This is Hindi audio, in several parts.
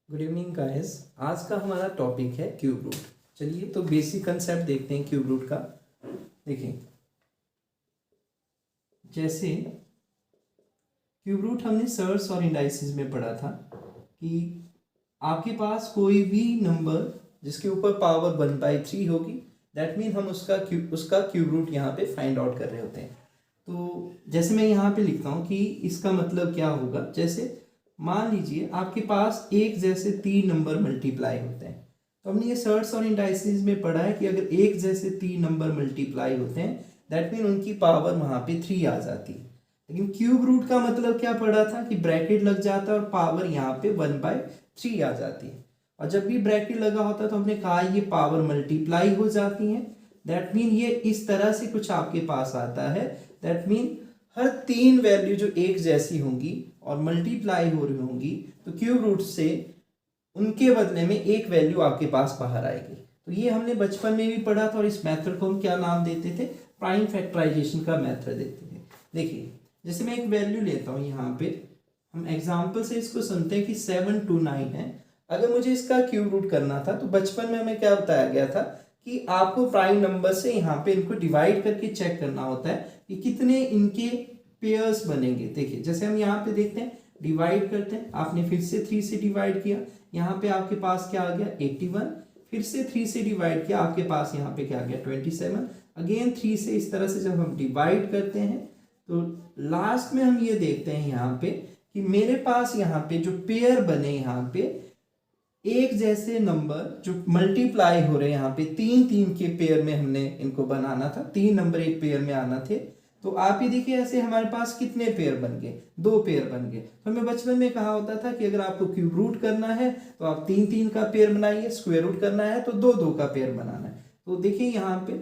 Good evening guys. आज का हमारा टॉपिक है क्यूब रूट। चलिए तो बेसिक कंसेप्ट देखते हैं क्यूब रूट का। देखिए, जैसे क्यूब रूट हमने सर्स और इंडाइसिस में पढ़ा था कि आपके पास कोई भी नंबर जिसके ऊपर पावर 1/3 होगी, दैट मीन हम उसका क्यूब रूट यहाँ पे फाइंड आउट कर रहे होते हैं। तो जैसे मैं यहाँ पे लिखता हूँ कि इसका मतलब क्या होगा। जैसे मान लीजिए आपके पास एक जैसे 3 नंबर मल्टीप्लाई होते हैं, तो हमने ये सर्ट्स और इंडाइसिस में पढ़ा है कि अगर एक जैसे 3 नंबर मल्टीप्लाई होते हैं, दैट मीन उनकी पावर वहाँ पे 3 आ जाती है। लेकिन क्यूब रूट का मतलब क्या पढ़ा था कि ब्रैकेट लग जाता है और पावर यहाँ पे 1/3 आ जाती है। और जब भी ब्रैकेट लगा होता है तो हमने कहा ये पावर मल्टीप्लाई हो जाती है। दैट मीन ये इस तरह से कुछ आपके पास आता है। दैट मीन हर 3 वैल्यू जो एक जैसी होंगी और मल्टीप्लाई हो रही होंगी, तो क्यूब रूट से उनके बदले में एक वैल्यू आपके पास बाहर आएगी। तो ये हमने बचपन में भी पढ़ा था और इस मेथड को हम क्या नाम देते थे? प्राइम फैक्टराइजेशन का मेथड देते थे। देखिए, जैसे मैं एक वैल्यू लेता हूँ, यहाँ पे हम एग्जाम्पल से इसको सुनते हैं कि 729 है। अगर मुझे इसका क्यूब रूट करना था तो बचपन में हमें क्या बताया गया था कि आपको प्राइम नंबर से यहाँ पे इनको डिवाइड करके चेक करना होता है कि कितने इनके पेयर्स बनेंगे। देखिए, जैसे हम यहाँ पे देखते हैं, डिवाइड करते हैं, आपने फिर से 3 से डिवाइड किया, यहाँ पे आपके पास क्या आ गया 81, फिर से 3 से डिवाइड किया, आपके पास यहाँ पे क्या आ गया 27, अगेन 3 से। इस तरह से जब हम डिवाइड करते हैं तो लास्ट में हम ये देखते हैं यहाँ पे कि मेरे पास यहाँ पे जो पेयर बने, यहाँ पे एक जैसे नंबर जो मल्टीप्लाई हो रहे हैं, यहाँ पे 3 के पेयर में हमने इनको बनाना था, 3 नंबर एक पेयर में आना थे। तो आप ही देखिए, ऐसे हमारे पास कितने पेयर बन गए, 2 पेयर बन गए। तो हमें बचपन में कहा होता था कि अगर आपको क्यूब रूट करना है तो आप 3 का पेयर बनाइए, स्क्वायर रूट करना है तो 2 का पेयर बनाना है। तो देखिए यहाँ पे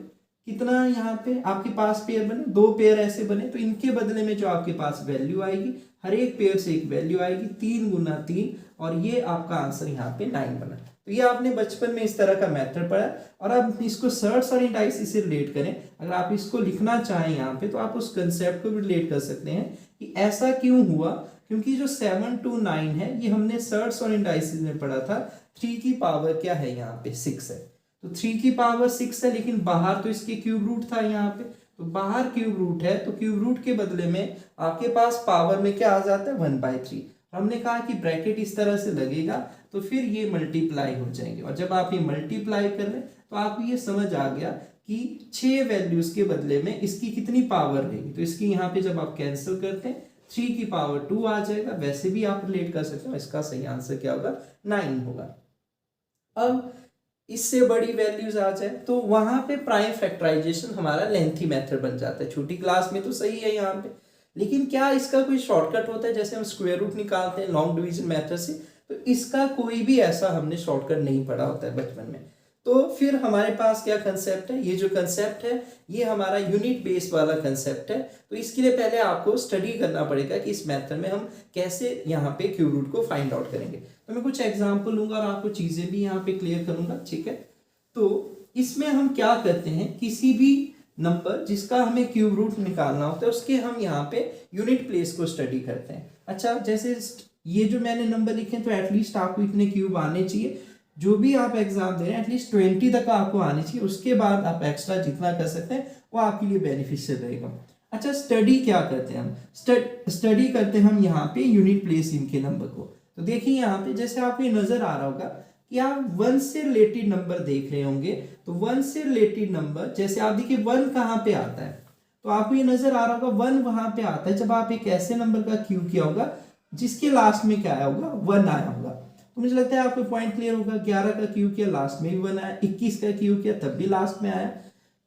कितना, यहाँ पे आपके पास पेयर बने, 2 पेयर ऐसे बने, तो इनके बदले में जो आपके पास वैल्यू आएगी, हर एक पेयर से एक वैल्यू आएगी, 3 गुना 3, और ये आपका आंसर यहाँ पे 9 बना। तो ये आपने बचपन में इस तरह का मेथड पढ़ा। और अब इसको सर्ट्स और इंडाइसिस से रिलेट करें, अगर आप इसको लिखना चाहें यहाँ पे, तो आप उस कंसेप्ट को भी रिलेट कर सकते हैं कि ऐसा क्यों हुआ। क्योंकि जो 729 है ये हमने सर्ट्स और इंडाइसिस में पढ़ा था, 3 की पावर क्या है, यहाँ पे 6 है। तो 3 की पावर 6 है, लेकिन बाहर तो इसके क्यूब रूट था यहाँ पे, तो बाहर क्यूब रूट है, तो क्यूब रूट के बदले में आपके पास पावर में क्या आ जाता है 1/3। हमने कहा कि ब्रैकेट इस तरह से लगेगा तो फिर ये मल्टीप्लाई हो जाएंगे, और जब आप ये मल्टीप्लाई कर रहे हैं तो आपको ये समझ आ गया कि 6 वैल्यूज के बदले में इसकी कितनी पावर रहेगी। तो इसकी यहाँ पे जब आप कैंसिल करते हैं 3 की पावर 2 आ जाएगा। वैसे भी आप रिलेट कर सकते हो, इसका सही आंसर क्या होगा 9 होगा। अब इससे बड़ी वैल्यूज आ जाए तो वहां पे प्राइम फैक्टराइजेशन हमारा लेंथी मेथड बन जाता है। छोटी क्लास में तो सही है यहाँ पे, लेकिन क्या इसका कोई शॉर्टकट होता है? जैसे हम स्क्वायर रूट निकालते हैं लॉन्ग डिवीजन मेथड से, तो इसका कोई भी ऐसा हमने शॉर्टकट नहीं पढ़ा होता है बचपन में। तो फिर हमारे पास क्या कंसेप्ट है? ये जो कंसेप्ट है ये हमारा यूनिट बेस वाला कंसेप्ट है। तो इसके लिए पहले आपको स्टडी करना पड़ेगा कि इस मेथड में हम कैसे यहाँ पे क्यूब रूट को फाइंड आउट करेंगे। तो मैं कुछ एग्जांपल लूंगा और आपको चीजें भी यहाँ पे क्लियर करूंगा, ठीक है। तो इसमें हम क्या करते हैं, किसी भी नंबर जिसका हमें क्यूब रूट निकालना होता है उसके हम यहाँ पे यूनिट प्लेस को स्टडी करते हैं। अच्छा, जैसे ये जो मैंने नंबर लिखे तो एटलीस्ट आपको इतने क्यूब आने चाहिए। जो भी आप एग्जाम दे रहे हैं एटलीस्ट 20 तक आपको आने चाहिए, उसके बाद आप एक्स्ट्रा जितना कर सकते हैं वो आपके लिए बेनिफिशियल रहेगा। अच्छा, स्टडी क्या करते हैं हम? स्टडी करते हैं हम यहाँ पे यूनिट प्लेस इनके नंबर को। तो देखिए यहाँ पे जैसे आपको ये नजर आ रहा होगा कि आप 1 से रिलेटेड नंबर देख रहे होंगे, तो 1 से रिलेटेड नंबर जैसे आप देखिए 1 कहाँ पे आता है, तो आपको ये नजर आ रहा होगा 1 वहां पे आता है जब आप एक ऐसे नंबर का क्यूब किया होगा जिसके लास्ट में क्या आया होगा 1 आया होगा। तो मुझे लगता है आपको पॉइंट क्लियर होगा। 11 का क्यूब किया लास्ट में भी 1 आया, 21 का क्यूब किया तब भी लास्ट में आया।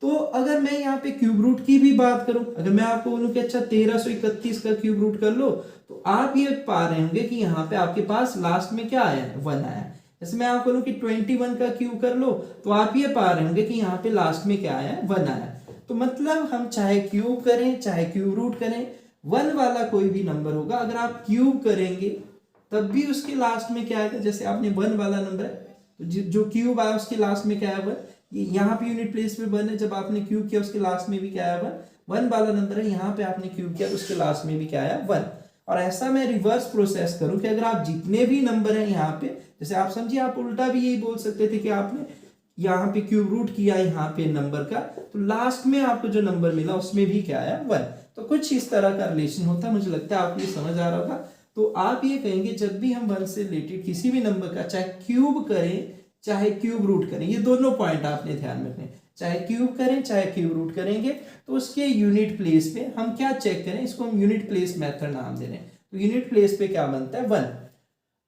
तो अगर मैं यहाँ पे क्यूब रूट की भी बात करूं, अगर मैं आपको बोलूं कि अच्छा 1331 का क्यूब रूट कर लो, तो आप ये पा रहे होंगे कि यहाँ पे आपके पास लास्ट में क्या आया है 1 आया। जैसे मैं आपको बोलूं कि 21 का क्यूब कर लो, तो आप ये पा रहे होंगे कि यहाँ पे लास्ट में क्या आया है 1 आया। तो मतलब हम चाहे क्यूब करें चाहे क्यूब रूट करें, 1 वाला कोई भी नंबर होगा, अगर आप क्यूब करेंगे तब भी उसके लास्ट में क्या आएगा। जैसे आपने 1 वाला नंबर है तो जो क्यूब आया उसके लास्ट में क्या आया 1, यहाँ पे यूनिट प्लेस में 1 है, जब आपने क्यूब किया उसके लास्ट में भी क्या आया 1 वाला नंबर है, यहाँ पे आपने क्यूब किया तो उसके लास्ट में भी क्या आया 1। और ऐसा मैं रिवर्स प्रोसेस करूं कि अगर आप जितने भी नंबर हैं यहाँ पे, जैसे आप समझिए, आप उल्टा भी यही बोल सकते थे कि आपने यहाँ पे क्यूब रूट किया यहाँ पे नंबर का, तो लास्ट में आपको जो नंबर मिला उसमें भी क्या आया, 1। तो कुछ इस तरह का रिलेशन होता है, मुझे लगता है आपको ये समझ आ रहा होगा। तो आप ये कहेंगे जब भी हम 1 से रिलेटेड किसी भी नंबर का चाहे क्यूब करें चाहे क्यूब रूट करें, ये दोनों पॉइंट आपने ध्यान में रखने, चाहे क्यूब करें चाहे क्यूब रूट करेंगे, तो उसके यूनिट प्लेस पे हम क्या चेक करें, इसको हम यूनिट प्लेस मेथड नाम दे रहे हैं। तो यूनिट प्लेस पे क्या बनता है, 1।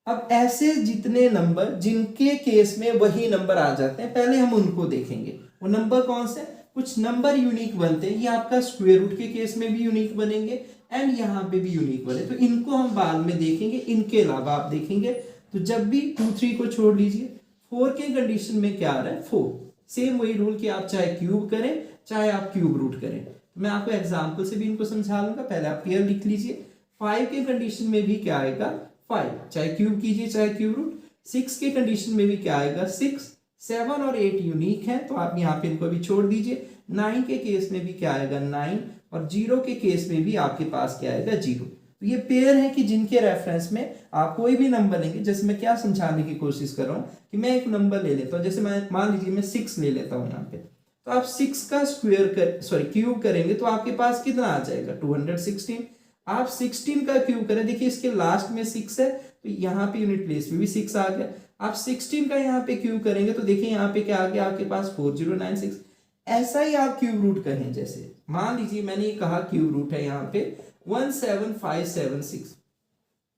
अब ऐसे जितने नंबर जिनके केस में वही नंबर आ जाते हैं, पहले हम उनको देखेंगे। वो नंबर कौन से, कुछ नंबर यूनिक बनते हैं, ये आपका स्क्वायर रूट के केस में भी यूनिक बनेंगे एंड यहाँ पे भी यूनिक बने, तो इनको हम बाद में देखेंगे। इनके अलावा आप देखेंगे तो जब भी 2 3 को छोड़ लीजिए, 4 के कंडीशन में क्या आ रहा है, 4। सेम वही रूल कि आप चाहे क्यूब करें चाहे आप क्यूब रूट करें। तो मैं आपको एग्जांपल से भी इनको समझा लूंगा, पहले आप क्लियर लिख लीजिए। 5 के कंडीशन में भी क्या आएगा, 5, चाहे क्यूब कीजिए चाहे क्यूब रूट। 6 के कंडीशन में भी क्या आएगा, 6। 7 और 8 यूनिक है तो आप यहाँ पे इनको भी छोड़ दीजिए। 9 के केस में भी क्या आएगा, 9, और 0 के केस में भी आपके पास क्या आएगा, 0। तो ये पेयर है कि जिनके रेफरेंस में आप कोई भी नंबर लेंगे। जैसे मैं क्या समझाने की कोशिश कर रहा हूँ कि मैं एक नंबर ले लेता हूँ, जैसे मैं मान लीजिए मैं 6 ले लेता हूँ यहाँ पे, तो आप 6 का क्यूब करेंगे तो आपके पास कितना आ जाएगा, 216। आप 16 का क्यूब करें, देखिए इसके लास्ट में 6 है तो यहाँ पे यूनिट प्लेस में भी 6 आ गया। आप 16 का यहाँ पे क्यूब करेंगे तो देखिए यहाँ पे क्या आ गया आपके पास, 4096। ऐसा ही आप क्यूब रूट करें, जैसे मान लीजिए मैंने ये कहा क्यूब रूट है यहाँ पे 17576,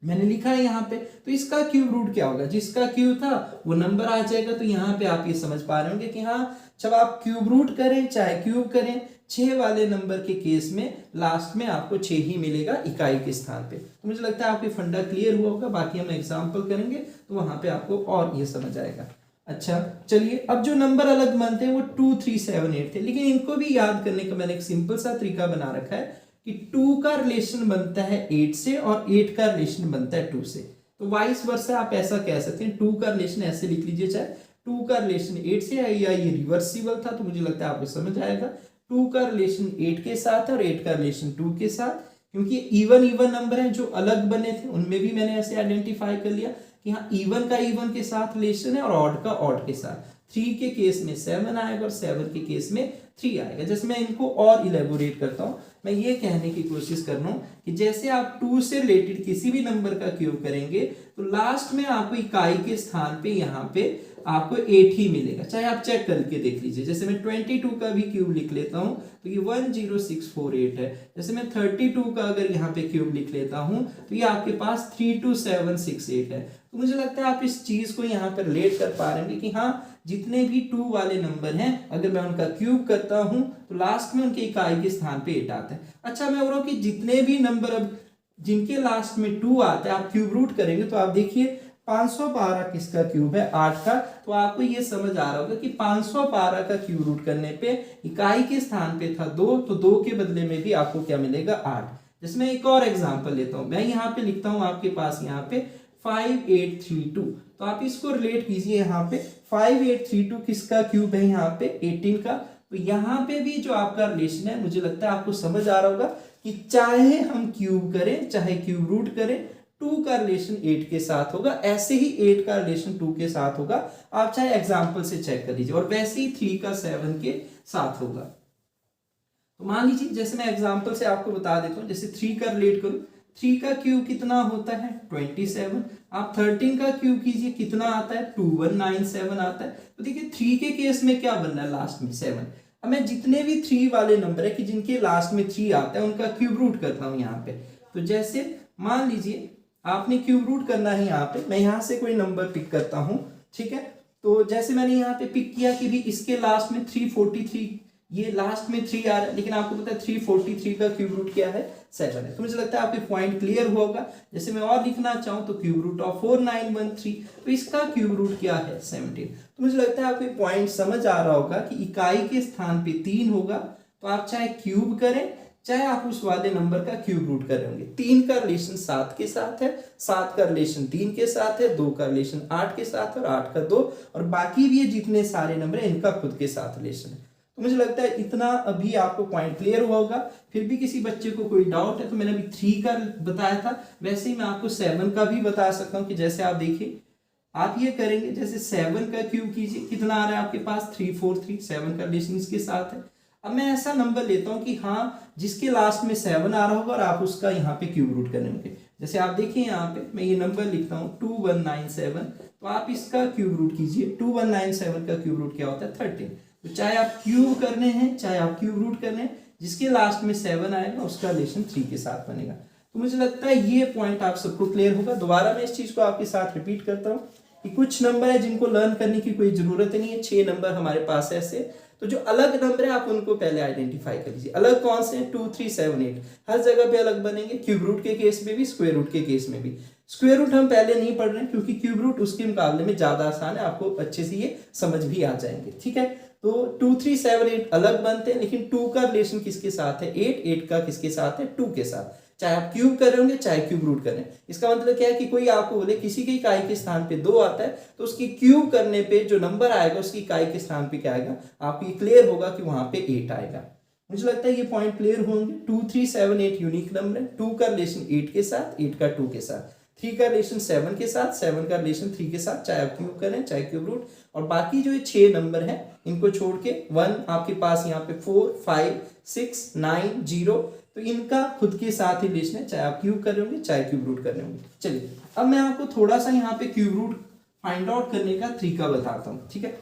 मैंने लिखा है यहाँ पे, तो इसका क्यूब रूट क्या होगा, जिसका क्यूब था वो नंबर आ जाएगा। तो यहाँ पे आप ये समझ पा रहे होंगे कि हाँ, जब आप क्यूब रूट करें चाहे क्यूब करें, 6 वाले नंबर के केस में लास्ट में आपको 6 ही मिलेगा इकाई के स्थान पे। तो मुझे लगता है आपको फंडा क्लियर हुआ होगा, बाकी हम एग्जाम्पल करेंगे तो वहां पे आपको और ये समझ आएगा। अच्छा चलिए, अब जो नंबर अलग बनते हैं वो 2 3 7 8 थे, लेकिन इनको भी याद करने का मैंने एक सिंपल सा तरीका बना रखा है कि 2 का रिलेशन बनता है 8 से और 8 का रिलेशन बनता है 2 से। तो वाइस वर्सा आप ऐसा कह सकते हैं, 2 का रिलेशन ऐसे लिख लीजिए, चाहे 2 का रिलेशन 8 से है या ये रिवर्सिबल था, तो मुझे लगता है आपको समझ आएगा। 2 का रिलेशन 8 के साथ है और 8 का रिलेशन 2 के साथ, क्योंकि इवन नंबर है जो अलग बने थे उनमें भी मैंने ऐसे आइडेंटिफाई कर लिया कि हाँ, इवन का इवन के साथ रिलेशन है और ऑड का ऑड के साथ। 3 के केस में 7 आएगा और 7 के केस में 3 आएगा। जैसे मैं इनको और इलेबोरेट करता हूँ, मैं ये कहने की कोशिश कर रहा हूँ कि जैसे आप 2 से रिलेटेड किसी भी नंबर का क्यूब करेंगे तो लास्ट में आपको इकाई के स्थान पे यहाँ पे आपको 8 ही मिलेगा, चाहे आप चेक करके देख लीजिए। जैसे मैं 22 का भी क्यूब लिख लेता हूँ तो ये 10648 है। जैसे मैं 32 का अगर यहाँ पे क्यूब लिख लेता हूँ तो ये आपके पास 32768 है। तो मुझे लगता है आप इस चीज को यहाँ पर रिलेट कर पा रहे हैं कि हाँ, जितने भी 2 वाले नंबर हैं अगर मैं उनका क्यूब करता हूं तो लास्ट में उनके इकाई के स्थान पे 8 आता है। अच्छा, मैं बोल रहा हूं कि जितने भी नंबर अब जिनके लास्ट में 2 आता है आप क्यूब रूट करेंगे तो आप देखिए 512 किसका क्यूब है, 8 का। तो आपको ये समझ आ रहा होगा कि 512 का क्यूब रूट करने पे इकाई के स्थान पे था 2, तो 2 के बदले में भी आपको क्या मिलेगा, 8। जिसमें एक और एग्जाम्पल लेता हूं, मैं यहाँ पे लिखता हूँ आपके पास यहाँ पे 5832, तो आप इसको रिलेट कीजिए। यहाँ पे 5832 किसका क्यूब है, यहाँ पे 18 का। तो यहाँ पे भी जो आपका रिलेशन है, मुझे लगता है आपको समझ आ रहा होगा कि चाहे हम क्यूब करें चाहे क्यूब रूट करें, 2 का रिलेशन 8 के साथ होगा, ऐसे ही 8 का रिलेशन 2 के साथ होगा। आप चाहे एग्जाम्पल से चेक कर लीजिए, और वैसे ही 3 का 7 के साथ होगा। तो मान लीजिए, जैसे मैं एग्जाम्पल से आपको बता देता हूँ, जैसे 3 का रिलेट करूँ, 3 का क्यूब कितना होता है, 27। आप 13 का क्यूब कीजिए, कितना आता है, 2197 आता है। तो देखिए 3 के केस में क्या बनना है, लास्ट में 7। अब मैं जितने भी 3 वाले नंबर है कि जिनके लास्ट में 3 आता है उनका क्यूब रूट करता हूं यहाँ पे। तो जैसे मान लीजिए आपने क्यूब रूट करना है यहाँ पे, मैं यहाँ से कोई नंबर पिक करता हूँ, ठीक है। तो जैसे मैंने यहाँ पे पिक किया कि भी इसके लास्ट में 343, ये लास्ट में 3 आ रहा है, लेकिन आपको पता है 343 का क्यूब रूट क्या है, 7 है। तो मुझे लगता है आपके पॉइंट क्लियर हुआ होगा। जैसे मैं और लिखना चाहूँ तो क्यूब रूट ऑफ 4913, तो इसका क्यूब रूट क्या है, 17। तो मुझे लगता है आपको पॉइंट समझ आ रहा होगा कि इकाई के स्थान पे 3 होगा, तो आप चाहे क्यूब करें चाहे आप उस वाले नंबर का क्यूब रूट करेंगे। 3 का रिलेशन 7 के साथ है, 7 का रिलेशन 3 के साथ है, 2 का रिलेशन 8 के साथ है और 8 का 2, और बाकी भी ये जितने सारे नंबर है इनका खुद के साथ रिलेशन है। तो मुझे लगता है इतना अभी आपको पॉइंट क्लियर हुआ होगा। फिर भी किसी बच्चे को कोई डाउट है तो मैंने अभी 3 का बताया था, वैसे ही मैं आपको 7 का भी बता सकता हूँ कि जैसे आप देखिए आप ये करेंगे, जैसे 7 का क्यूब कीजिए, कितना आ रहा है आपके पास 343, 7 का रिलेशन इसके साथ है। अब मैं ऐसा नंबर लेता हूं कि हाँ जिसके लास्ट में 7 आ रहा होगा और आप उसका यहाँ पे क्यूब रूट करने होंगे। जैसे आप देखिए यहाँ पे मैं ये नंबर लिखता हूँ 2197, तो आप इसका क्यूब रूट कीजिए। 2197 का क्यूब रूट क्या होता है 13। तो चाहे आप क्यूब करने हैं चाहे आप क्यूब रूट करने हैं, जिसके लास्ट में 7 आएगा उसका रिलेशन 3 के साथ बनेगा। तो मुझे लगता है ये पॉइंट आप सबको क्लियर होगा। दोबारा मैं इस चीज को आपके साथ रिपीट करता हूँ कि कुछ नंबर है जिनको लर्न करने की कोई जरूरत नहीं है। 6 नंबर हमारे पास है ऐसे, तो जो अलग नंबर है आप उनको पहले आइडेंटिफाई कर लीजिए। अलग कौन से हैं 2 3 7 8, हर जगह पे अलग बनेंगे। क्यूब रूट के केस में भी, स्क्वायर रूट के केस में भी। स्क्वायर रूट हम पहले नहीं पढ़ रहे हैं क्योंकि क्यूब रूट उसके मुकाबले में ज्यादा आसान है, आपको अच्छे से ये समझ भी आ जाएंगे। ठीक है, तो 2 3 7 8 अलग बनते हैं, लेकिन 2 का रिलेशन किसके साथ है 8, 8 का किसके साथ है 2 के साथ। चाहे आप क्यूब कर रहे होंगे चाहे क्यूब रूट करें। इसका मतलब क्या है कि कोई आपको बोले किसी की इकाई के स्थान पे 2 आता है तो उसकी क्यूब करने पे जो नंबर आएगा उसकी इकाई के स्थान पे क्या आएगा, आपको ये क्लियर होगा कि वहां पे 8 आएगा। मुझे लगता है ये पॉइंट क्लियर होंगे। 2 3 7 8 यूनिक नंबर है। 2 का रिलेशन 8 के साथ, 8 का 2 के साथ, 3 का रिलेशन 7 के साथ, 7 का रिलेशन 3 के साथ, चाहे आप क्यूब करें चाहे क्यूब रूट। और बाकी जो ये 6 नंबर है इनको छोड़ के 1 आपके पास यहाँ पे 4 5 6 9 0, तो इनका खुद के साथ ही रिलेशन है, चाहे आप क्यूब कर रहे होंगे चाहे क्यूब रूट कर रहे होंगे। चलिए अब मैं आपको थोड़ा सा यहाँ पे क्यूब रूट फाइंड आउट करने का तरीका बताता हूँ। ठीक है,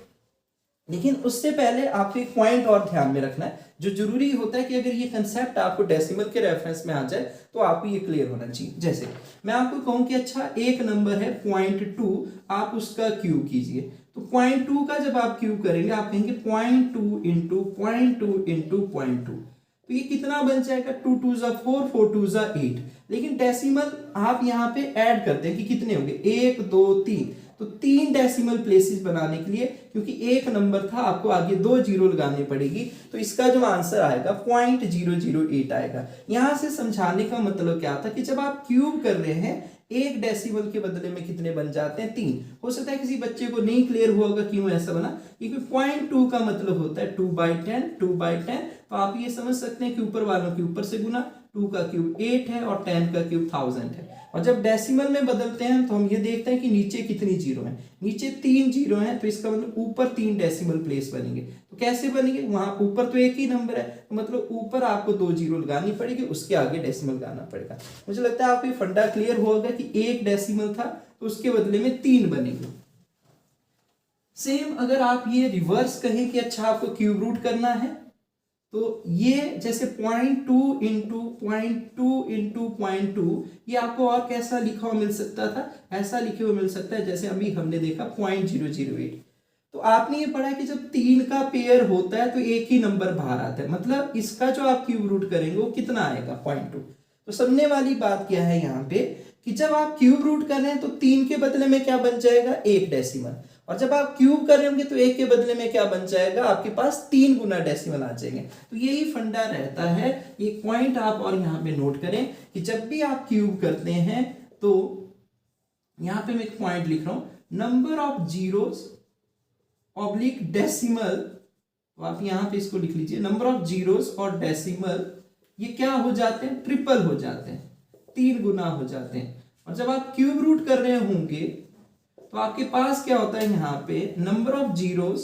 लेकिन उससे पहले आपको एक पॉइंट और ध्यान में रखना है जो जरूरी होता है कि अगर ये कंसेप्ट आपको डेसिमल के रेफरेंस में आ जाए तो आपको ये क्लियर होना चाहिए। जैसे मैं आपको कहूं कि अच्छा एक नंबर है 0.2, आप उसका क्यूब कीजिए। तो 0.2 का जब आप क्यूब करेंगे आप कहेंगे 0.2 इंटू 0.2 इंटू 0.2, तो ये कितना बन जाएगा 2 2 4 4 2 8। लेकिन डेसिमल आप यहाँ पे ऐड करते हैं कि कितने होंगे 1 2 3, तो 3 डेसिमल प्लेसेस बनाने के लिए, क्योंकि एक नंबर था आपको आगे 2 जीरो लगानी पड़ेगी, तो इसका जो आंसर आएगा 0.008 आएगा। यहां से समझाने का मतलब क्या था कि जब आप क्यूब कर रहे हैं एक डेसिमल के बदले में कितने बन जाते हैं 3। हो सकता है किसी बच्चे को नहीं क्लियर हुआ होगा क्यों ऐसा बना, क्योंकि 0.2 का मतलब होता है 2/10, 2/10। तो आप ये समझ सकते हैं कि ऊपर वालों के ऊपर से गुना, 2 का क्यूब 8 है और 10 का क्यूब 1000 है। और जब डेसिमल में बदलते हैं तो हम ये देखते हैं कि नीचे कितनी जीरो हैं, नीचे 3 जीरो हैं, तो इसका मतलब ऊपर 3 डेसिमल प्लेस बनेंगे। तो कैसे बनेंगे, वहां ऊपर तो एक ही नंबर है तो मतलब ऊपर आपको 2 जीरो लगानी पड़ेगी, उसके आगे डेसिमल लगाना पड़ेगा। मुझे लगता है आपको ये फंडा क्लियर होगा कि एक डेसिमल था तो उसके बदले में 3 बनेंगे। सेम अगर आप ये रिवर्स कहें कि अच्छा आपको क्यूब रूट करना है, तो ये जैसे 0.2 इंटू 0.2 इंटू 0.2, ये आपको और कैसा लिखा हुआ मिल सकता था, ऐसा लिखे हुआ मिल सकता है जैसे अभी हमने देखा 0.008। तो आपने ये पढ़ा कि जब 3 का पेयर होता है तो एक ही नंबर बाहर आता है, मतलब इसका जो आप क्यूब रूट करेंगे वो कितना आएगा 0.2। तो समझने वाली बात क्या है यहाँ पे कि जब आप क्यूब रूट कर रहे हैं तो 3 के बदले में क्या बन जाएगा 1 डेसिमल, और जब आप क्यूब कर रहे होंगे तो 1 के बदले में क्या बन जाएगा आपके पास 3 गुना डेसिमल आ जाएंगे। तो यही फंडा रहता है। एक पॉइंट आप और यहाँ पे नोट करें कि जब भी आप क्यूब करते हैं तो यहाँ पे मैं एक पॉइंट लिख रहा हूं, number of zeros oblique decimal, तो आप यहाँ पे इसको लिख लीजिए, नंबर ऑफ जीरोस और डेसिमल ये क्या हो जाते हैं ट्रिपल हो जाते हैं, 3 गुना हो जाते हैं। और जब आप क्यूब रूट कर रहे होंगे तो आपके पास क्या होता है यहां पे नंबर ऑफ जीरोस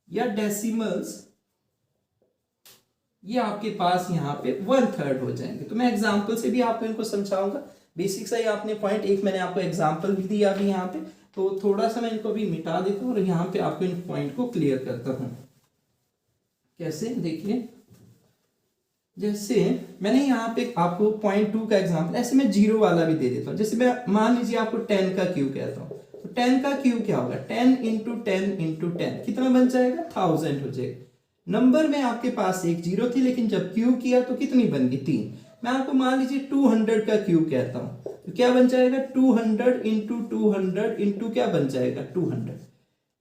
या डेसिमल्स ये आपके पास यहां पे 1/3 हो जाएंगे। तो मैं एग्जांपल से भी आपको इनको समझाऊंगा। बेसिक सा ही आपने पॉइंट, एक मैंने आपको एग्जांपल भी दिया अभी यहाँ पे, तो थोड़ा सा मैं इनको भी मिटा देता हूं और यहाँ पे आपको इन पॉइंट को क्लियर करता हूं। कैसे देखिए, जैसे मैंने यहाँ पे आपको 0.2 का एग्जांपल, ऐसे मैं जीरो वाला भी दे देता हूँ। जैसे मैं मान लीजिए आपको 10 का क्यूब कहता हूँ, तो 10 का क्यूब क्या होगा 10 इंटू 10 इंटू 10, कितना बन जाएगा 1000 हो जाएगा। नंबर में आपके पास एक जीरो थी लेकिन जब क्यूब किया तो कितनी बन गई 3। मैं आपको मान लीजिए 200 का क्यूब कहता हूँ, तो क्या बन जाएगा 200 इंटू 200 इंटू क्या बन जाएगा 200।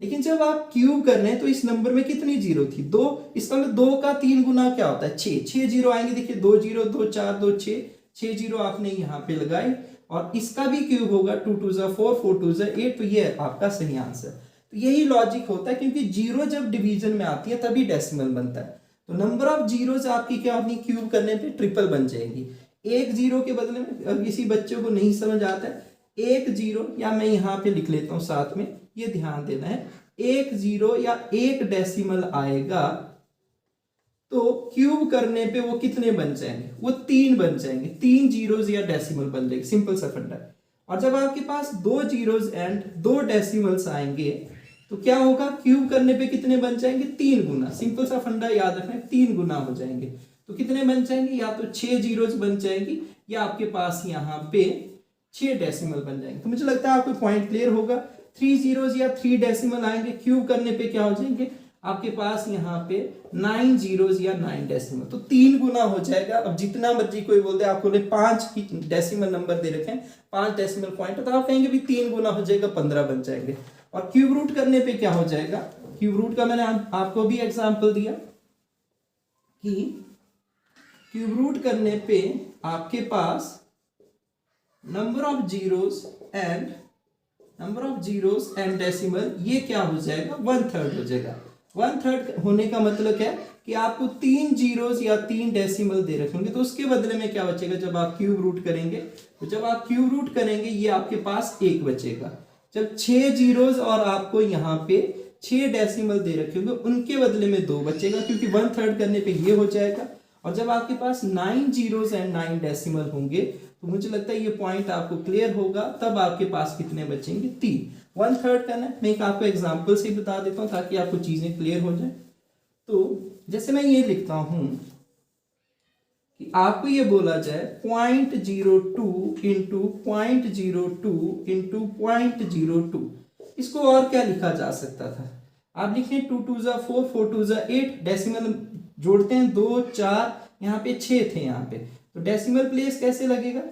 लेकिन जब आप क्यूब कर रहे हैं तो इस नंबर में कितनी जीरो थी 2, इसका मतलब 2 का 3 गुना क्या होता है 6, 6 जीरो आएंगे। देखिए 2 जीरो 2 4 2 6, 6 जीरो आपने यहाँ पे लगाए और इसका भी क्यूब होगा 2 2 4 4 2 8, तो ये आपका सही आंसर। तो यही लॉजिक होता है, क्योंकि जीरो जब डिवीजन में आती है तभी डेसिमल बनता है। तो नंबर ऑफ जीरोज आपकी क्या होती है, क्यूब करने पे ट्रिपल बन जाएंगी। एक जीरो के बदले में, अब किसी बच्चे को नहीं समझ आता है, एक जीरो, या मैं यहाँ पे लिख लेता हूँ साथ में, ये ध्यान देना है, एक जीरो या एक डेसिमल आएगा तो क्यूब करने पे वो कितने बन जाएंगे, वो 3 बन जाएंगे, 3 जीरोज या डेसिमल बन जाएंगे, सिंपल सा फंडा है। और जब आपके पास 2 जीरोज एंड 2 डेसिमल्स आएंगे तो क्या होगा, क्यूब करने पे कितने बन जाएंगे, 3 गुना, सिंपल सा फंडा याद रखना है, 3 गुना हो जाएंगे। तो कितने बन जाएंगे, या तो 6 जीरोज बन जाएंगी या आपके पास यहाँ पे 6 डेसिमल बन जाएंगे। तो मुझे लगता है आपको पॉइंट क्लियर होगा। 3 जीरोज या 3 डेसिमल आएंगे, क्यूब करने पे क्या हो जाएंगे आपके पास यहाँ पे 9 जीरोज या 9 डेसिमल, तो 3 गुना हो जाएगा। अब जितना मर्जी कोई बोल दे, आपको 5 डेसिमल नंबर दे रखे हैं, 5 डेसिमल पॉइंट, तो आप कहेंगे भी 3 गुना हो जाएगा, 15 बन जाएंगे। और क्यूब रूट करने पे क्या हो जाएगा, क्यूब रूट का मैंने आपको भी एग्जांपल दिया कि क्यूब रूट करने पे आपके पास number of zeros and decimal ये क्या हो जाएगा, 1/3 हो जाएगा। 1/3 होने का मतलब क्या है कि आपको 3 जीरोज या 3 डेसिमल दे रखेंगे, तो उसके बदले में क्या बचेगा, जब आप क्यूब रूट करेंगे, तो जब आप क्यूब रूट करेंगे ये आपके पास 1 बचेगा। जब 6 जीरोज और आपको यहाँ पे 6 डेसिमल दे रखे होंगे, उनके बदले में 2 बचेगा, क्योंकि 1/3 करने पे ये हो जाएगा। और जब आपके पास 9 जीरोज एंड 9 डेसिमल होंगे, तो मुझे लगता है ये पॉइंट आपको क्लियर होगा। तब आपके पास कितने बचेंगे, 3। 1/3 करना है, मैं एक आपको एग्जांपल से बता देता हूँ ताकि आपको चीजें क्लियर हो जाए। तो जैसे मैं ये लिखता हूं कि आपको ये बोला जाए 0.02 इंटू 0.02 इंटू 0.02, इसको और क्या लिखा जा सकता था, आप लिखें 2 2 4 4 2 8, डेसिमल जोड़ते हैं 2 4, यहाँ पे 6 थे यहाँ पे, तो डेसिमल प्लेस कैसे लगेगा,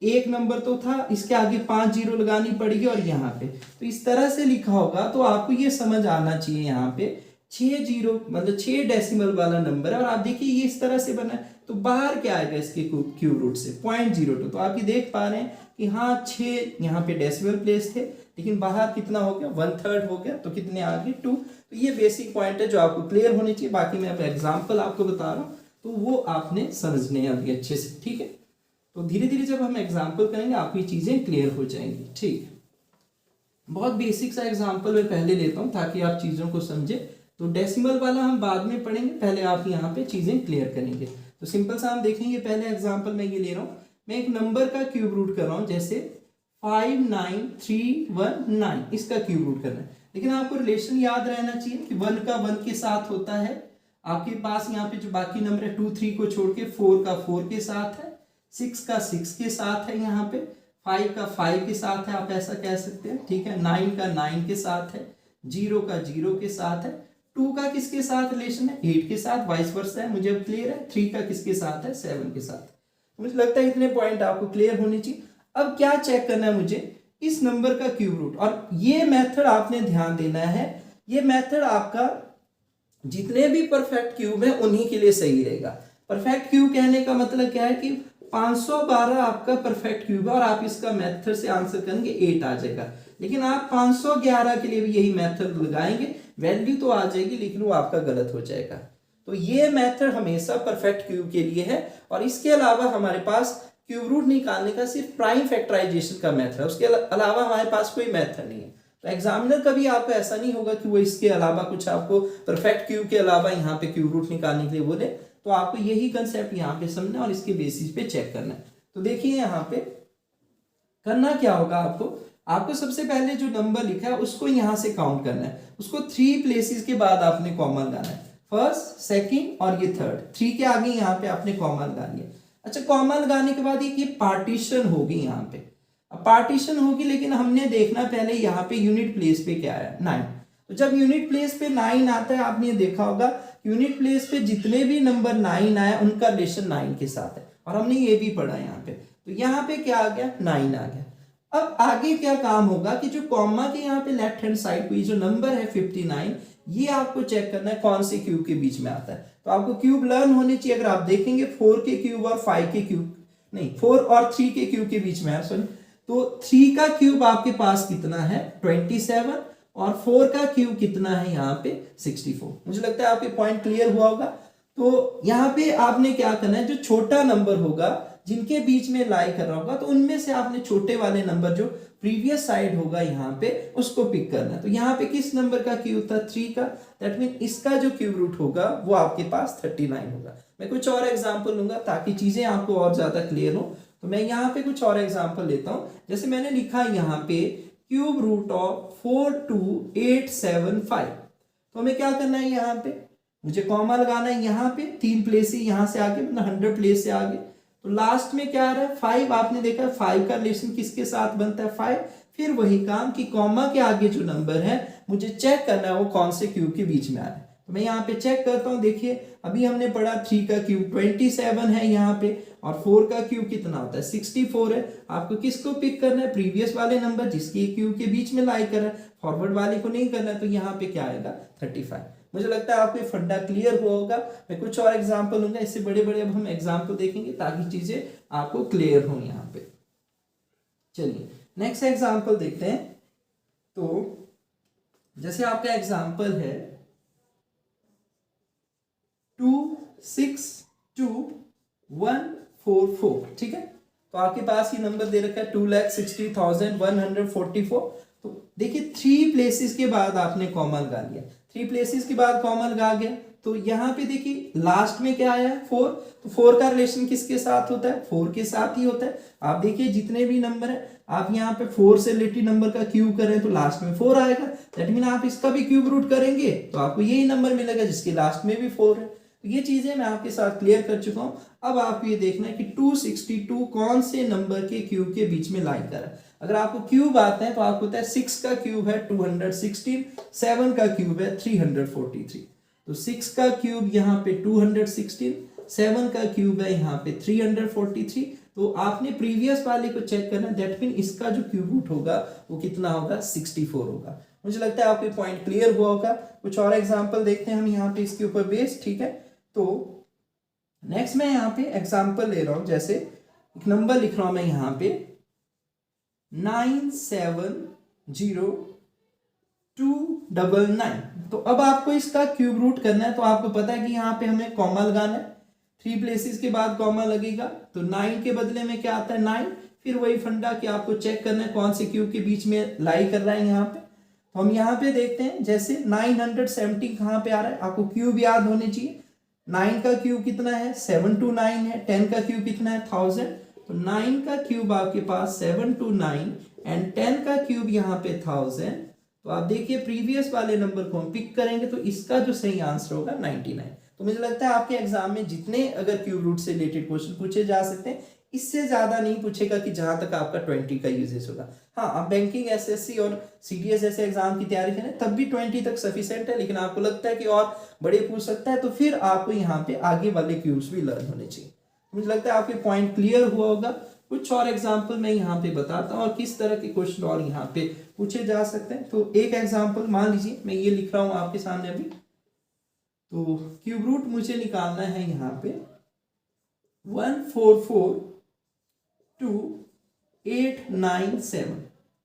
एक नंबर तो था, इसके आगे 5 जीरो लगानी पड़ेगी और यहाँ पे, तो इस तरह से लिखा होगा। तो आपको ये समझ आना चाहिए यहाँ पे 6 जीरो मतलब 6 डेसिमल वाला नंबर है, और आप देखिए ये इस तरह से बना है, तो बाहर क्या आएगा इसके क्यूब रूट से, 0.02। तो आप ये देख पा रहे हैं कि हाँ 6 यहाँ पे डेसिमल प्लेस थे, लेकिन बाहर कितना हो गया, 1/3 हो गया, तो कितने आ गए, 2। तो ये बेसिक पॉइंट है जो आपको क्लियर होनी चाहिए। बाकी मैं एग्जाम्पल आपको बता रहा हूँ, तो वो आपने समझने हैं अभी अच्छे से, ठीक है। तो धीरे धीरे जब हम एग्जाम्पल करेंगे आपकी चीजें क्लियर हो जाएंगी, ठीक। बहुत बेसिक सा एग्जाम्पल मैं पहले लेता हूं ताकि आप चीजों को समझे। तो डेसिमल वाला हम बाद में पढ़ेंगे, पहले आप यहाँ पे चीजें क्लियर करेंगे। तो सिंपल सा हम देखेंगे, पहले एग्जाम्पल मैं ये ले रहा हूँ, मैं एक नंबर का क्यूब रूट कर रहा हूँ, जैसे 59319, इसका क्यूब रूट करना है। लेकिन आपको रिलेशन याद रहना चाहिए कि 1 का 1 के साथ होता है, आपके पास यहाँ पे जो बाकी नंबर है 2 3 को छोड़ के 4 का 4 के साथ है, 6 का 6 के साथ है, यहाँ पे 5 का 5 के साथ है, आप ऐसा कह सकते हैं, ठीक है। 9 का 9 के साथ है, 0 का 0 के साथ है, 2 का किसके साथ रिलेशन है, 8 के साथ, वाइस वर्सा है, मुझे अब क्लियर है। 3 का किसके साथ है, 7 के साथ। मुझे लगता है इतने पॉइंट आपको क्लियर होने चाहिए। अब क्या चेक करना है मुझे, इस नंबर का क्यूब रूट, और ये मेथड आपने ध्यान देना है, ये मेथड आपका जितने भी परफेक्ट क्यूब है उन्हीं के लिए सही रहेगा। परफेक्ट क्यूब कहने का मतलब क्या है कि 512 आपका परफेक्ट क्यूब है, और आप इसका मेथड से आंसर करेंगे 8 आ जाएगा। लेकिन आप 511 के लिए भी यही मेथड लगाएंगे, वैल्यू तो आ जाएगी लेकिन वो आपका गलत हो जाएगा। तो ये मेथड हमेशा परफेक्ट क्यूब के लिए है। और इसके अलावा हमारे पास क्यूब रूट निकालने का सिर्फ प्राइम फैक्टराइजेशन का मेथड है, उसके अलावा हमारे पास कोई मेथड नहीं है। तो एग्जामिनर कभी आपको ऐसा नहीं होगा कि वो इसके अलावा कुछ आपको परफेक्ट क्यूब के अलावा यहाँ पे क्यूब रूट निकालने के लिए बोले। तो आपको यही कंसेप्ट यहाँ पे समझना और इसके बेसिस पे चेक करना है। तो देखिए यहाँ पे करना क्या होगा, आपको सबसे पहले जो नंबर लिखा है उसको यहाँ से काउंट करना है, उसको 3 प्लेसेस के बाद आपने कॉमन लगाना है, फर्स्ट सेकंड और ये थर्ड, 3 के आगे यहाँ पे आपने कॉमन लगा लिया। अच्छा, कॉमन लगाने के बाद ये पार्टीशन होगी यहाँ पे, अब पार्टीशन होगी, लेकिन हमने देखना पहले यहाँ पे यूनिट प्लेस पे क्या है, 9। तो जब यूनिट प्लेस पे 9 आता है, आपने देखा होगा यूनिट प्लेस पे जितने भी नंबर 9 आए उनका रिलेशन 9 के साथ है, और हमने ये भी पढ़ा यहाँ पे। तो यहाँ पे क्या आ गया, 9 आ गया। अब आगे क्या काम होगा कि जो कॉमा के यहाँ पे लेफ्ट हैंड साइड पे जो नंबर है 59, ये आपको चेक करना है कौन से क्यूब के बीच में आता है। तो आपको क्यूब लर्न होने चाहिए। अगर आप देखेंगे 4 के क्यूब और 5 के क्यूब नहीं, 4 और 3 के क्यूब के बीच में है, सॉरी, तो 3 का क्यूब आपके पास कितना है, 27, और 4 का क्यूब कितना है यहाँ पे 64। मुझे लगता है आपके पॉइंट क्लियर हुआ होगा। तो यहाँ पे आपने क्या करना है, जो छोटा नंबर होगा जिनके बीच में लाई कर रहा होगा, तो उनमें से आपने छोटे वाले नंबर जो प्रीवियस साइड होगा यहाँ पे उसको पिक करना है। तो यहाँ पे किस नंबर का क्यूब था 3 का, दैट मीन इसका जो क्यूब रूट होगा वो आपके पास 39 होगा। मैं कुछ और एग्जांपल लूंगा ताकि चीजें आपको और ज्यादा क्लियर हो। तो मैं यहाँ पे कुछ और एग्जांपल लेता हूँ। जैसे मैंने लिखा यहाँ पे क्यूब रूट ऑफ 42875। तो हमें क्या करना है, यहाँ पे मुझे कॉमा लगाना है, यहाँ पे 3 प्लेस ही यहाँ से आगे, मतलब 100 प्लेस से आगे। तो लास्ट में क्या आ रहा है 5, आपने देखा 5 का रिलेशन किसके साथ बनता है 5। फिर वही काम कि कॉमा के आगे जो नंबर है मुझे चेक करना है वो कौन से क्यूब के बीच में आ रहा है। तो मैं यहाँ पे चेक करता हूँ। देखिए अभी हमने पढ़ा 3 का क्यूब 27 है यहाँ पे, और 4 का क्यूब कितना होता है 64 है। आपको किसको पिक करना है, प्रीवियस वाले नंबर जिसके क्यूब के बीच में लाई कर रहा है, फॉरवर्ड वाले को नहीं करना है। तो यहाँ पे क्या आएगा 35। मुझे लगता है आपको ये फंडा क्लियर हुआ होगा। मैं कुछ और एग्जांपल लूंगा, इससे बड़े बड़े अब हम एग्जांपल देखेंगे ताकि चीजें आपको क्लियर हो यहाँ पे। चलिए नेक्स्ट एग्जांपल देखते हैं। तो जैसे आपका एग्जांपल है 262144, ठीक है। तो आपके पास ये नंबर दे रखा है 2,60,144। तो देखिए 3 प्लेसेस के बाद आपने कॉमा लगा लिया, 3 प्लेसेस के बाद कॉमा लगा गया। तो यहाँ पे देखिए लास्ट में क्या आया 4। तो 4 का रिलेशन किसके साथ होता है, 4 के साथ ही होता है। आप देखिए जितने भी नंबर है आप यहाँ पे 4 से रिलेटेड नंबर का क्यूब करें तो लास्ट में 4 आएगा। दैट मीन आप इसका भी क्यूब रूट करेंगे तो आपको यही नंबर मिलेगा जिसके लास्ट में भी 4 है। तो ये चीजें मैं आपके साथ क्लियर कर चुका हूं। अब आपको ये देखना है कि 262 कौन से नंबर के क्यूब के बीच में लाई कर रहा है। अगर आपको क्यूब आता है तो आपको पता है 6 का क्यूब है 216, 7 का क्यूब है 343। तो 6 का क्यूब यहाँ पे 216, 7 का क्यूब है यहाँ पे 343। तो आपने प्रीवियस वाले को चेक करना, दैट मीन इसका जो क्यूब रूट होगा वो कितना होगा 64 होगा। मुझे लगता है आपको पॉइंट क्लियर हुआ होगा। कुछ और एग्जांपल देखते हैं हम यहाँ पे इसके ऊपर बेस, ठीक है। तो नेक्स्ट मैं यहाँ पे एग्जांपल ले रहा हूं, जैसे एक नंबर लिख रहा हूं मैं यहाँ पे 970299। तो अब आपको इसका क्यूब रूट करना है। तो आपको पता है कि यहाँ पे हमें कॉमा लगाना है, 3 प्लेसेस के बाद कॉमा लगेगा। तो 9 के बदले में क्या आता है 9। फिर वही फंडा कि आपको चेक करना है कौन से क्यूब के बीच में लाई कर रहा है यहाँ पे। तो हम यहाँ पे देखते हैं जैसे 970 कहाँ पे आ रहा है, आपको क्यूब याद होने चाहिए। 9 का क्यूब कितना है 729 है, 10 का क्यूब कितना है 1000। तो 9 का क्यूब आपके पास 729 एंड 10 का क्यूब यहाँ पे 1000। तो आप देखिए प्रीवियस वाले नंबर को हम पिक करेंगे तो इसका जो सही आंसर होगा 99। तो मुझे लगता है आपके एग्जाम में जितने अगर क्यूब रूट से रिलेटेड क्वेश्चन पूछे जा सकते हैं, इससे ज्यादा नहीं पूछेगा कि जहां तक आपका 20 का यूजेस होगा। हाँ, आप बैंकिंग एसएससी और सीडीएस जैसे एग्जाम की तैयारी करें तब भी 20 तक सफिशिएंट है, लेकिन आपको लगता है कि और बड़े पूछ सकता है तो फिर आपको यहाँ पे आगे वाले क्यूब्स भी लर्न होने चाहिए। मुझे लगता है आपके पॉइंट क्लियर हुआ होगा। कुछ और एग्जाम्पल मैं यहाँ पे बताता हूँ और किस तरह के क्वेश्चन और यहाँ पे पूछे जा सकते हैं। तो एक एग्जाम्पल मान लीजिए मैं ये लिख रहा हूँ आपके सामने अभी। तो क्यूब रूट मुझे निकालना है यहाँ पे 1442,897,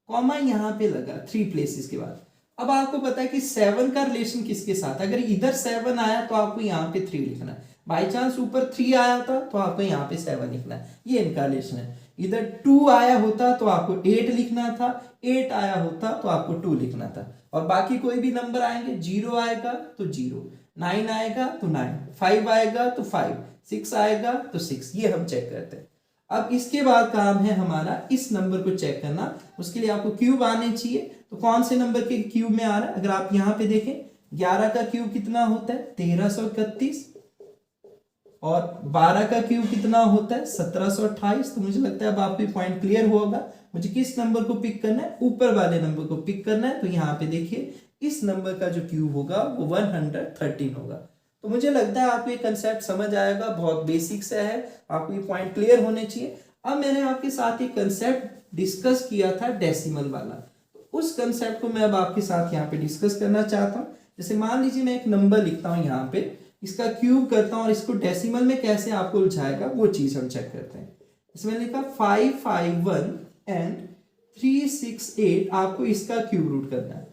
कॉमा यहाँ पे लगा 3 प्लेसेस के बाद। अब आपको पता है कि 7 का रिलेशन किसके साथ, अगर इधर 7 आया तो आपको यहाँ पे 3 लिखना है। बाई चांस ऊपर 3 आया था तो आपको यहाँ पे 7 लिखना है, ये इनका रिलेशन है। इधर 2 आया होता तो आपको 8 लिखना था, 8 आया होता तो आपको 2 लिखना था। और बाकी कोई भी नंबर आएंगे, 0 आएगा तो 0, 9 आएगा तो 9, 5 आएगा तो 5, 6 आएगा तो 6, ये हम चेक करते हैं। अब इसके बाद काम है हमारा इस नंबर को चेक करना, उसके लिए आपको क्यूब आने चाहिए। तो कौन से नंबर के क्यूब में आ रहा है, अगर आप यहाँ पे देखें 11 का क्यूब कितना होता है 1331 और 12 का क्यूब कितना होता है 1728। तो मुझे लगता है अब आपको पॉइंट क्लियर होगा। मुझे किस नंबर को पिक करना है, ऊपर वाले नंबर को पिक करना है। तो यहाँ पे देखिए इस नंबर का जो क्यूब होगा वो 113 होगा। तो मुझे लगता है आपको ये कंसेप्ट समझ आएगा, बहुत बेसिक से है, आपको ये पॉइंट क्लियर होने चाहिए। अब मैंने आपके साथ एक कंसेप्ट डिस्कस किया था डेसिमल वाला, तो उस कंसेप्ट को मैं अब आपके साथ यहाँ पे डिस्कस करना चाहता हूँ। जैसे मान लीजिए मैं एक नंबर लिखता हूँ यहाँ पे, इसका क्यूब करता हूँ और इसको डेसिमल में कैसे आपको उलझाएगा वो चीज हम चेक करते हैं। इसमें लिखा 551 एंड 368, आपको इसका क्यूब रूट करना है।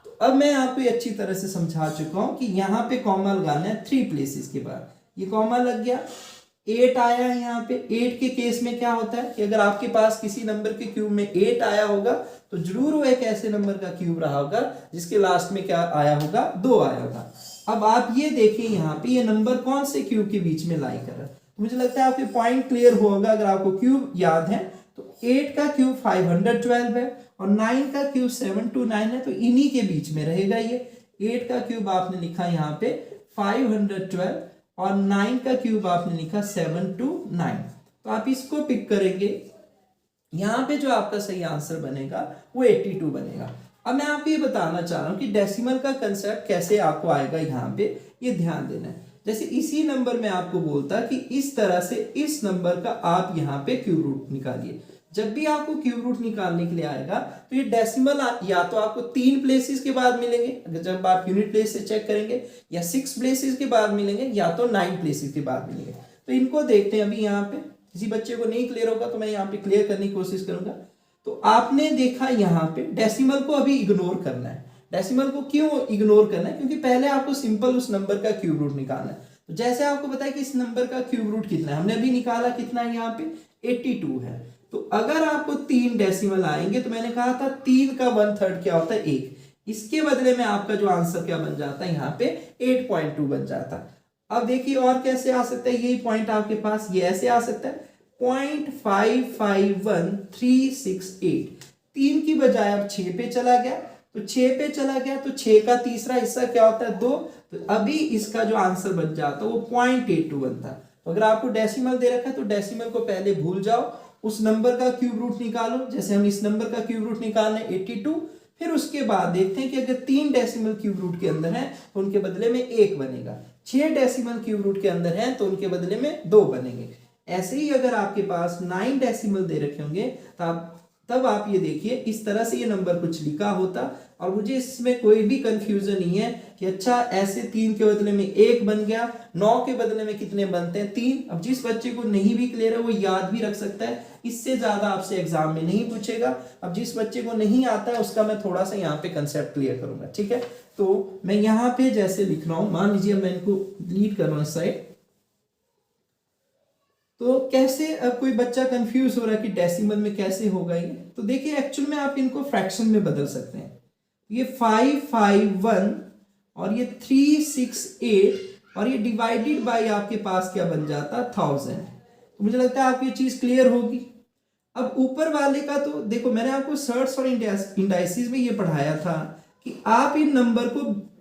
तो अब मैं आपको ये अच्छी तरह से समझा चुका हूं कि यहाँ पे कॉमा लगाना है 3 प्लेसेस के बाद, ये कॉमा लग गया, 8 आया है यहाँ पे। 8 के केस में क्या होता है कि अगर आपके पास किसी नंबर के क्यूब में 8 आया होगा तो जरूर वो एक ऐसे नंबर का क्यूब रहा होगा जिसके लास्ट में क्या आया होगा, 2 आया होगा। अब आप ये देखिए यहाँ पे ये नंबर कौन से क्यूब के बीच में लाई कर रहा है। तो मुझे लगता है आपके पॉइंट क्लियर होगा अगर आपको क्यूब याद है। तो 8 का क्यूब 512 है और 9 का क्यूब 729 है, तो इन्हीं के बीच में रहेगा ये। 8 का क्यूब आपने लिखा यहाँ पे 512 और 9 का क्यूब आपने लिखा 729, तो आप इसको पिक करेंगे। यहाँ पे जो आपका सही आंसर बनेगा वो 82 बनेगा। अब मैं आपको ये बताना चाह रहा हूँ कि डेसिमल का कंसेप्ट कैसे आपको आएगा, यहाँ पे ये ध्यान देना है। जैसे इसी नंबर में आपको बोलता कि इस तरह से इस नंबर का आप यहाँ पे क्यूब रूट निकालिए। जब भी आपको क्यूब रूट निकालने के लिए आएगा तो ये डेसिमल या तो आपको 3 प्लेसेस के बाद मिलेंगे जब आप यूनिट प्लेस से चेक करेंगे, या 6 प्लेसेस के बाद मिलेंगे, या तो 9 प्लेसेस के बाद मिलेंगे। तो इनको देखते हैं। अभी यहाँ पे किसी बच्चे को नहीं क्लियर होगा तो मैं यहाँ पे क्लियर करने की कोशिश करूंगा। तो आपने देखा यहाँ पे डेसिमल को अभी इग्नोर करना है। डेसिमल को क्यों इग्नोर करना है? क्योंकि पहले आपको सिंपल उस नंबर का क्यूब रूट निकालना है। तो जैसे आपको पता है कि इस नंबर का क्यूब रूट कितना है, हमने अभी निकाला कितना है, यहाँ पे 82 है। तो अगर आपको 3 डेसिमल आएंगे तो मैंने कहा था 3 का 1/3 क्या होता है, 1। इसके बदले में आपका जो आंसर क्या बन जाता है, यहाँ पे 8.2 बन जाता है। अब देखिए और कैसे आ सकता है, यही पॉइंट आपके पास ये ऐसे आ सकता है 0.551368। 3 की बजाय अब 6 पे चला गया, तो 6 पे चला गया तो 6 का तीसरा हिस्सा क्या होता है, 2। तो अभी इसका जो आंसर बन जाता है वो 0.82 बनता है। तो अगर आपको डेसिमल दे रखा है तो डेसिमल को पहले भूल जाओ, उस नंबर का क्यूब रूट निकालो। जैसे हम इस नंबर का क्यूब रूट निकालना है 82, फिर उसके बाद देखते हैं कि अगर 3 डेसिमल क्यूब रूट के अंदर है तो उनके बदले में 1 बनेगा, 6 डेसिमल क्यूब रूट के अंदर है तो उनके बदले में 2 बनेंगे। ऐसे ही अगर आपके पास 9 डेसिमल दे रखे होंगे तब आप ये देखिए इस तरह से ये नंबर कुछ लिखा होता, और मुझे इसमें कोई भी कंफ्यूजन नहीं है कि अच्छा ऐसे 3 के बदले में 1 बन गया, 9 के बदले में कितने बनते हैं, 3। अब जिस बच्चे को नहीं भी क्लियर है वो याद भी रख सकता है, इससे ज्यादा आपसे एग्जाम में नहीं पूछेगा। अब जिस बच्चे को नहीं आता है उसका मैं थोड़ा सा यहाँ पे कंसेप्ट क्लियर करूंगा, ठीक है। तो मैं यहाँ पे जैसे लिख रहा हूं, मान लीजिए मैं इनको डिलीट कर रहा हूं इस साइड। तो कैसे, अब कोई बच्चा कंफ्यूज हो रहा है कि डेसिमल में कैसे होगा ये, तो देखिए एक्चुअल में आप इनको फ्रैक्शन में बदल सकते हैं। ये 551 और ये 368 और ये डिवाइडेड बाय आपके पास क्या बन जाता, 1000। तो मुझे लगता है आपको ये चीज क्लियर होगी। अब ऊपर वाले का तो देखो, मैंने आपको सर्ट्स और इंडाइसिस में ये पढ़ाया था कि आप इन नंबर को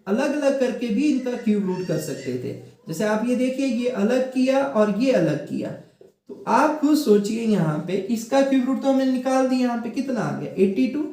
अलग अलग करके भी इनका क्यूब रूट कर सकते थे। जैसे आप ये देखिए, ये अलग किया और ये अलग किया, तो आप खुद सोचिए यहाँ पे इसका क्यूब रूट तो हमने निकाल दिया, यहाँ पे कितना आ गया 82।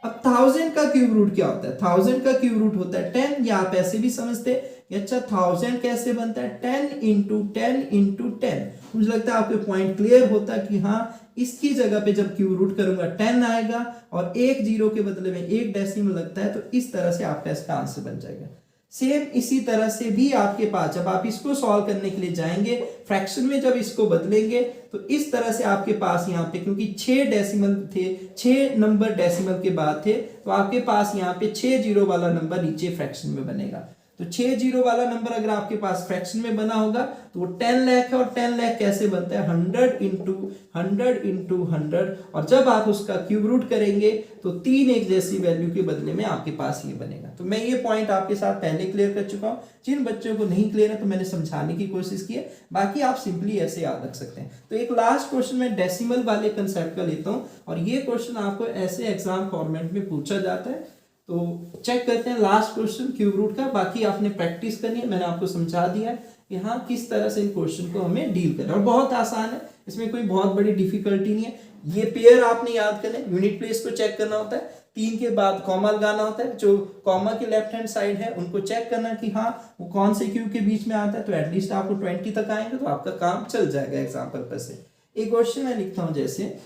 अब 1000 का क्यूब रूट क्या होता है, 1000 का क्यूब रूट होता है 10, या आप ऐसे भी समझते हैं अच्छा 1000 कैसे बनता है, 10 इंटू 10 इंटू 10। मुझे लगता है आपके पॉइंट क्लियर होता है कि हाँ इसकी जगह पे जब क्यूब रूट करूंगा 10 आएगा और एक जीरो के बदले में एक डेसिमल लगता है, तो इस तरह से आपका इसका आंसर बन जाएगा। सेम इसी तरह से भी आपके पास जब आप इसको सॉल्व करने के लिए जाएंगे फ्रैक्शन में, जब इसको बदलेंगे तो इस तरह से आपके पास यहाँ पे, क्योंकि 6 डेसिमल थे, 6 नंबर डेसिमल के बाद थे, तो आपके पास यहाँ पे 6 जीरो वाला नंबर नीचे फ्रैक्शन में बनेगा। तो 6 जीरो वाला नंबर अगर आपके पास फ्रैक्शन में बना होगा तो वो 10 लाख है, और 10 लाख कैसे बनता है, 100 इंटू 100 इंटू 100, और जब आप उसका क्यूब रूट करेंगे तो 3 एक जैसी वैल्यू के बदले में आपके पास ये बनेगा। तो मैं ये पॉइंट आपके साथ पहले क्लियर कर चुका हूँ। जिन बच्चों को नहीं क्लियर है तो मैंने समझाने की कोशिश की है, बाकी आप सिंपली ऐसे याद रख सकते हैं। तो एक लास्ट क्वेश्चन मैं डेसिमल वाले कंसेप्ट का लेता हूँ, और ये क्वेश्चन आपको ऐसे एग्जाम फॉर्मेट में पूछा जाता है। तो चेक करते हैं लास्ट क्वेश्चन क्यूब रूट का, बाकी आपने प्रैक्टिस करनी है। मैंने आपको समझा दिया है कि हाँ किस तरह से इन क्वेश्चन को हमें डील करना है, और बहुत आसान है, इसमें कोई बहुत बड़ी डिफिकल्टी नहीं है। ये पेयर आपने याद करना है, यूनिट प्लेस को चेक करना होता है, 3 के बाद कॉमा लगाना होता है, जो कॉमा के लेफ्ट हैंड साइड है उनको चेक करना कि हाँ वो कौन से क्यूब के बीच में आता है, तो एटलीस्ट आपको 20 तक आएंगे तो आपका काम चल जाएगा एग्जाम पर्पस से। एक क्वेश्चन मैं लिखता हूं, जैसे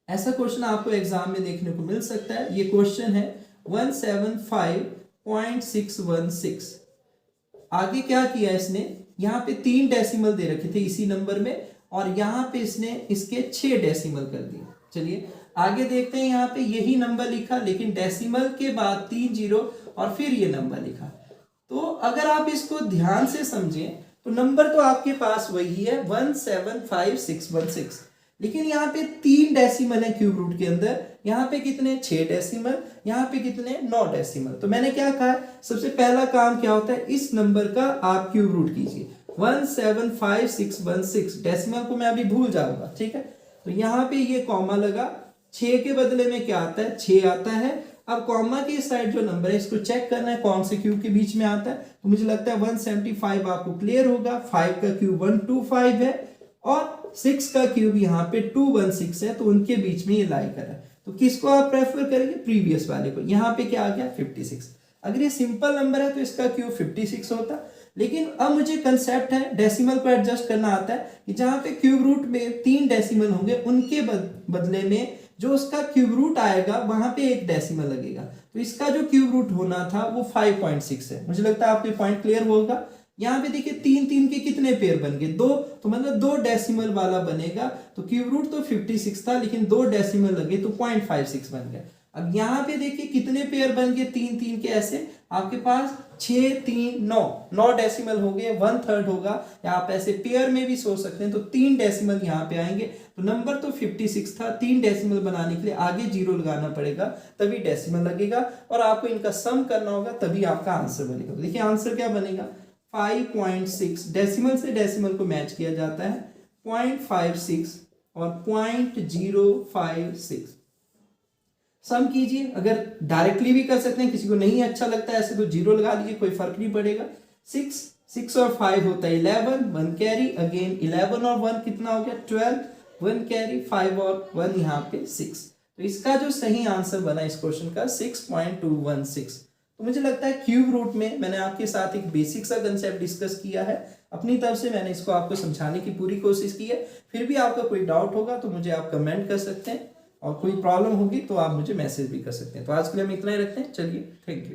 ऐसा क्वेश्चन आपको एग्जाम में देखने को मिल सकता है। ये क्वेश्चन है 175.616। आगे क्या किया इसने, यहाँ पे 3 डेसिमल दे रखे थे इसी नंबर में, और यहाँ पे इसने इसके 6 डेसिमल कर दिए। चलिए आगे देखते हैं यहाँ पे यही नंबर लिखा, लेकिन डेसिमल के बाद 3 जीरो और फिर ये नंबर लिखा। तो अगर आप इसको ध्यान से समझें तो नंबर तो आपके पास वही है 175616, लेकिन यहाँ पे 3 डेसिमल है क्यूब रूट के अंदर। यहाँ पे कितने 6 डेसिमल, यहाँ पे कितने 9 डेसिमल। तो मैंने क्या कहा, सबसे पहला काम क्या होता है, इस नंबर का आप क्यूब रूट कीजिए। 175616 डेसिमल को मैं अभी भूल जाऊंगा, ठीक है। तो यहाँ पे ये कॉमा लगा, 6 के बदले में क्या आता है 6 आता है। अब कॉमा के साइड जो नंबर है इसको चेक करना है कौन से क्यूब के बीच में आता है। तो मुझे लगता है 175 आपको क्लियर होगा। 5 का क्यूब 125 है और 6 का क्यूब यहाँ पे 216 है, तो उनके बीच में ये लाई कर रहा है। तो किसको आप प्रेफर करेंगे, प्रीवियस वाले को। यहाँ पे क्या आ गया 56। अगर ये सिंपल नंबर है तो इसका क्यूब 56 होता, लेकिन अब मुझे कंसेप्ट है डेसिमल को एडजस्ट करना आता है कि जहां पे क्यूब रूट में 3 डेसिमल होंगे उनके बदले में जो उसका क्यूब रूट आएगा वहां पे 1 डेसिमल लगेगा। तो इसका जो क्यूब रूट होना था वो 5.6 है। मुझे लगता है आपको पॉइंट क्लियर होगा। यहाँ पे देखिए 3 के कितने पेयर बन गए 2, तो मतलब 2 डेसिमल वाला बनेगा। तो क्यूब रूट तो 56 था, लेकिन 2 डेसिमल लगे तो 0.56 बन गया। अब यहाँ पे देखिए कितने पेयर बन गए 3 के, ऐसे आपके पास 6 3 9 डेसिमल हो गए, 1/3 होगा, या आप ऐसे पेयर में भी सोच सकते हैं। तो 3 डेसिमल यहाँ पे आएंगे। तो नंबर तो 56 था, 3 डेसिमल बनाने के लिए आगे 0 लगाना पड़ेगा, तभी डेसिमल लगेगा और आपको इनका सम करना होगा, तभी आपका आंसर बनेगा। देखिए आंसर क्या बनेगा 5.6। डेसिमल से डेसिमल को मैच किया जाता है 0.56 और 0.056। सम कीजिए, अगर डायरेक्टली भी कर सकते हैं, किसी को नहीं अच्छा लगता है ऐसे तो 0 लगा लीजिए, कोई फर्क नहीं पड़ेगा। 6 और 5 होता है 11, 1 कैरी, अगेन 11 और 1 कितना हो गया 12, 1 कैरी, 5 और 1 यहाँ पे 6। तो इसका जो सही आंसर बना इस क्वेश्चन का 6.216। तो मुझे लगता है क्यूब रूट में मैंने आपके साथ एक बेसिक सा कंसेप्ट डिस्कस किया है। अपनी तरफ से मैंने इसको आपको समझाने की पूरी कोशिश की है। फिर भी आपका कोई डाउट होगा तो मुझे आप कमेंट कर सकते हैं, और कोई प्रॉब्लम होगी तो आप मुझे मैसेज भी कर सकते हैं। तो आज के लिए हम इतना ही रखते हैं। चलिए, थैंक यू।